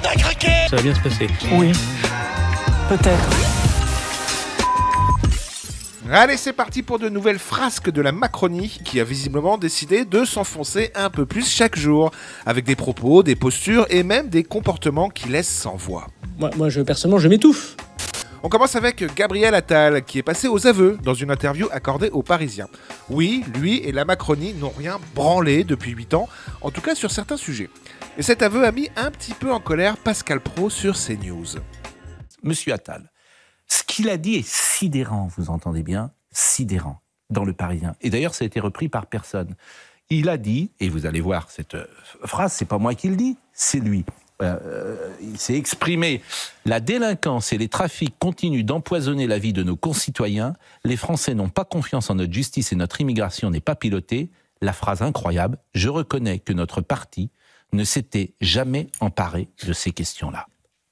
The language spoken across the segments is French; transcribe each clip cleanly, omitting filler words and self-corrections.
t'as craqué. Ça va bien se passer. Oui, peut-être. Allez, c'est parti pour de nouvelles frasques de la Macronie qui a visiblement décidé de s'enfoncer un peu plus chaque jour, avec des propos, des postures et même des comportements qui laissent sans voix. Moi personnellement, je m'étouffe. On commence avec Gabriel Attal, qui est passé aux aveux dans une interview accordée aux Parisiens. Oui, lui et la Macronie n'ont rien branlé depuis 8 ans, en tout cas sur certains sujets. Et cet aveu a mis un petit peu en colère Pascal Praud sur CNews. Monsieur Attal, ce qu'il a dit est sidérant, vous entendez bien, sidérant, dans le Parisien. Et d'ailleurs, ça a été repris par personne. Il a dit, et vous allez voir cette phrase, c'est pas moi qui le dis, c'est lui. Il s'est exprimé. La délinquance et les trafics continuent d'empoisonner la vie de nos concitoyens. Les Français n'ont pas confiance en notre justice et notre immigration n'est pas pilotée. La phrase incroyable, je reconnais que notre parti ne s'était jamais emparé de ces questions-là.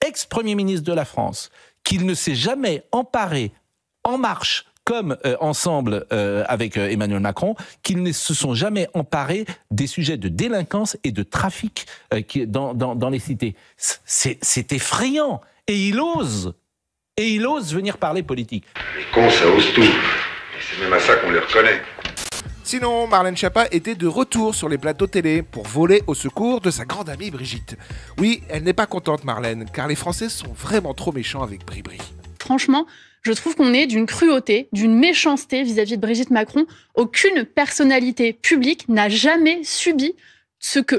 Ex-premier ministre de la France, qu'il ne s'est jamais emparé En Marche comme ensemble avec Emmanuel Macron, qu'ils ne se sont jamais emparés des sujets de délinquance et de trafic dans les cités. C'est effrayant. Et il ose venir parler politique. Les cons, ça ose tout. Et c'est même à ça qu'on les reconnaît. Sinon, Marlène Schiappa était de retour sur les plateaux télé pour voler au secours de sa grande amie Brigitte. Oui, elle n'est pas contente, Marlène, car les Français sont vraiment trop méchants avec Bri-Bri. Franchement, je trouve qu'on est d'une cruauté, d'une méchanceté vis-à-vis de Brigitte Macron. Aucune personnalité publique n'a jamais subi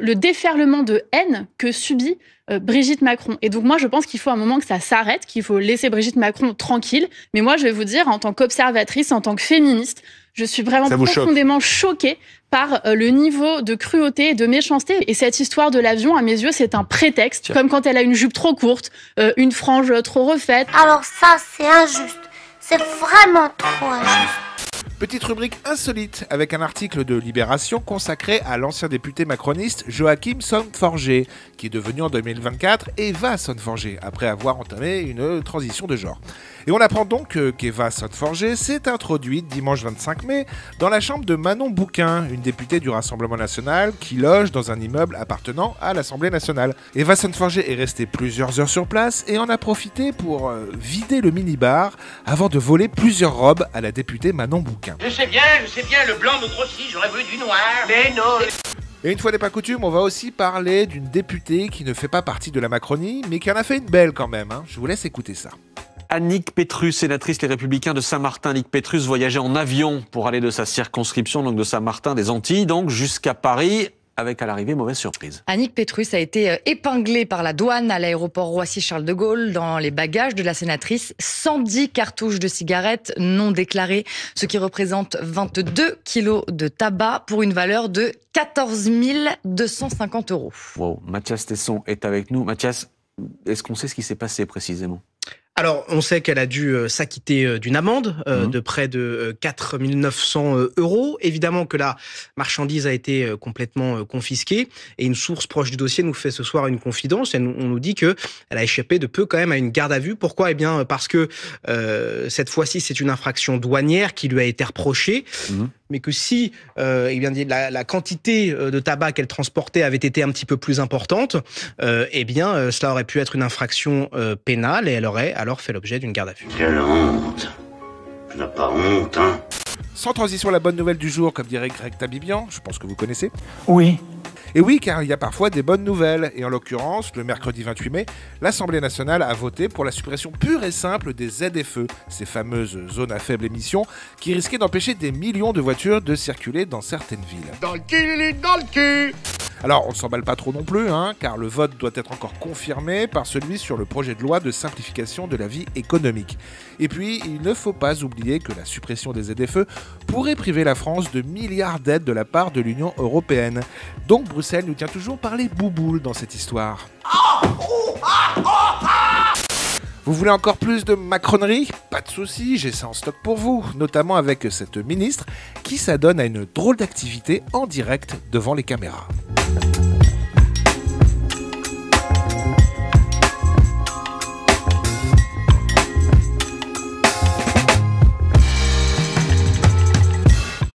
le déferlement de haine que subit Brigitte Macron. Et donc moi, je pense qu'il faut un moment que ça s'arrête, qu'il faut laisser Brigitte Macron tranquille. Mais moi, je vais vous dire, en tant qu'observatrice, en tant que féministe, je suis vraiment profondément choquée par le niveau de cruauté et de méchanceté. Et cette histoire de l'avion, à mes yeux, c'est un prétexte. Comme quand elle a une jupe trop courte, une frange trop refaite. Alors ça, c'est injuste. C'est vraiment trop injuste. Petite rubrique insolite avec un article de Libération consacré à l'ancien député macroniste Joachim Son-Forget, qui est devenu en 2024 Eva Son-Forget, après avoir entamé une transition de genre. Et on apprend donc qu'Eva Son-Forget s'est introduite dimanche 25 mai dans la chambre de Manon Bouquin, une députée du Rassemblement National qui loge dans un immeuble appartenant à l'Assemblée Nationale. Eva Son-Forget est restée plusieurs heures sur place et en a profité pour vider le minibar avant de voler plusieurs robes à la députée Manon Bouquin. Je sais bien, le blanc me grossit, j'aurais voulu du noir. Mais non. Et une fois n'est pas coutume, on va aussi parler d'une députée qui ne fait pas partie de la Macronie, mais qui en a fait une belle quand même. Je vous laisse écouter ça. Annick Petrus, sénatrice Les Républicains de Saint-Martin. Annick Petrus voyageait en avion pour aller de sa circonscription, donc de Saint-Martin des Antilles, donc jusqu'à Paris, avec à l'arrivée mauvaise surprise. Annick Petrus a été épinglée par la douane à l'aéroport Roissy-Charles de Gaulle dans les bagages de la sénatrice. 110 cartouches de cigarettes non déclarées, ce qui représente 22 kilos de tabac pour une valeur de 14 250 €. Wow, Mathias Tesson est avec nous. Mathias, est-ce qu'on sait ce qui s'est passé précisément ? Alors, on sait qu'elle a dû s'acquitter d'une amende de près de 4 900 €. Évidemment que la marchandise a été complètement confisquée. Et une source proche du dossier nous fait ce soir une confidence. On nous dit qu'elle a échappé de peu quand même à une garde à vue. Pourquoi ? Eh bien, parce que cette fois-ci, c'est une infraction douanière qui lui a été reprochée. Mais que si la quantité de tabac qu'elle transportait avait été un petit peu plus importante, cela aurait pu être une infraction pénale et elle aurait alors fait l'objet d'une garde à vue. Quelle honte. Tu n'as pas honte, hein ? Sans transition, la bonne nouvelle du jour, comme dirait Greg Tabibian, je pense que vous connaissez. Oui. Et oui, car il y a parfois des bonnes nouvelles. Et en l'occurrence, le mercredi 28 mai, l'Assemblée nationale a voté pour la suppression pure et simple des ZFE, ces fameuses zones à faible émission, qui risquaient d'empêcher des millions de voitures de circuler dans certaines villes. Dans le cul. Alors, on ne s'emballe pas trop non plus, car le vote doit être encore confirmé par celui sur le projet de loi de simplification de la vie économique. Et puis, il ne faut pas oublier que la suppression des ZFE pourrait priver la France de milliards d'aides de la part de l'Union européenne. Donc, Bruxelles nous tient toujours par les bouboules dans cette histoire. Vous voulez encore plus de macronerie ? Pas de souci, j'ai ça en stock pour vous, notamment avec cette ministre qui s'adonne à une drôle d'activité en direct devant les caméras.